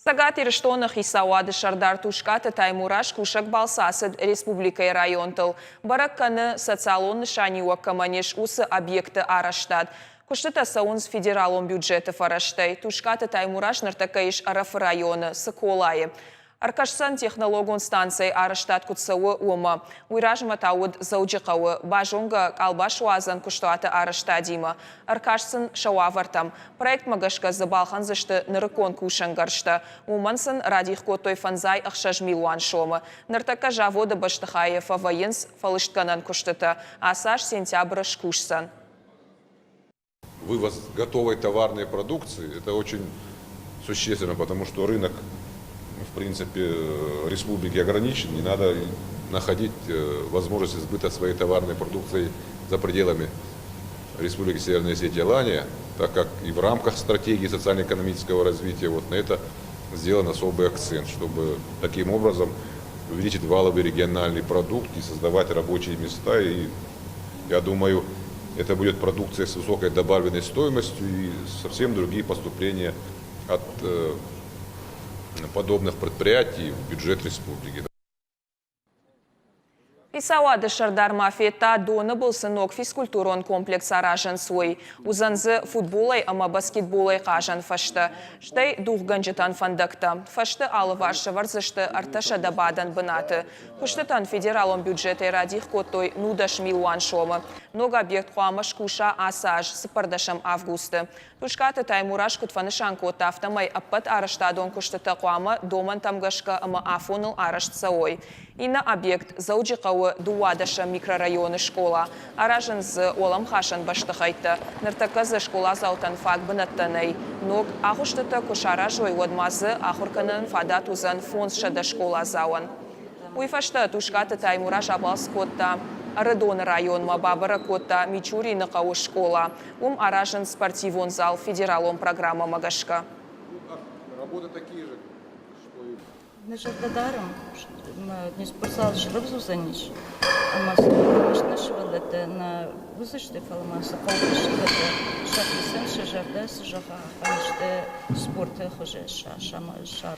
Сагат Ириштонах и Сауады Шардар Тушката Таймураш Кушак Балсасад Республикой районтыл. Баракканы социалон нышаниуа каманеш усы объекты араштад. Куштыта саунс федералон бюджеты фараштай. Тушката Таймураш нартакаиш араф районы Соколайы. Аркашсан технологон станции араштат кутсауы ума. Уйражма тауд зауджикауы. Бажонга калбаш уазан куштуаты араштадима. Аркашсан шауавартам. Проект магашка забалхан зашты нырыкон кушангаршта. Умансан радих котой фанзай ахшаж милуан шома. Нартака жавода баштахаева военс фалыштканан куштыта. Асаш сентябрь шкушсан. Вывоз готовой товарной продукции – это очень существенно, потому что рынок, в принципе, республики ограничен. Не надо находить возможность сбыта своей товарной продукции за пределами Республики Северная Осетия и Алания, так как и в рамках стратегии социально-экономического развития на это сделан особый акцент, чтобы таким образом увеличить валовый региональный продукт и создавать рабочие места. И я думаю, это будет продукция с высокой добавленной стоимостью и совсем другие поступления от подобных предприятий в бюджет республики. Исауады Шардар мафиета доны был сынок физкультурон комплекс аражан свой. Узанзы футболай, ама баскетболай кажан фашты. Штай дух ганджетан фандакта. Фашты алы варшы варзышты арташа дабадан бынаты. Куштытан федералон бюджеты радих котой нудаш милуан шомы. Много объект хуамаш куша асаж сыпардашам августы. Тушкаты Таймураш кутфанышан кота автомай аппат араштадон куштыта хуама доман тамгашка ама афоныл арашт саой. И на объект зауджикауы дуадаша микрорайоны школа. Аражан з олам хашан баштахайта. Нартаказы школа залтан фак бынаттанай. Ног ахуштыта кушара жой одмазы ахурканын фадат узан фонс шада школа зауан. Уйфашта Тушкаты Таймураш абалс котта. Редон район Мабабара кота Мичури ныкауы школа. Аражан спортивон зал федералом программа Магашка. Работы такие же. Мы же даром, не спасал шрабзу за нич. А мы конечно швалэто на высочной фалмаса, полбышевэто шаг лисен шажарда сажаха, а что спорт хуже шар.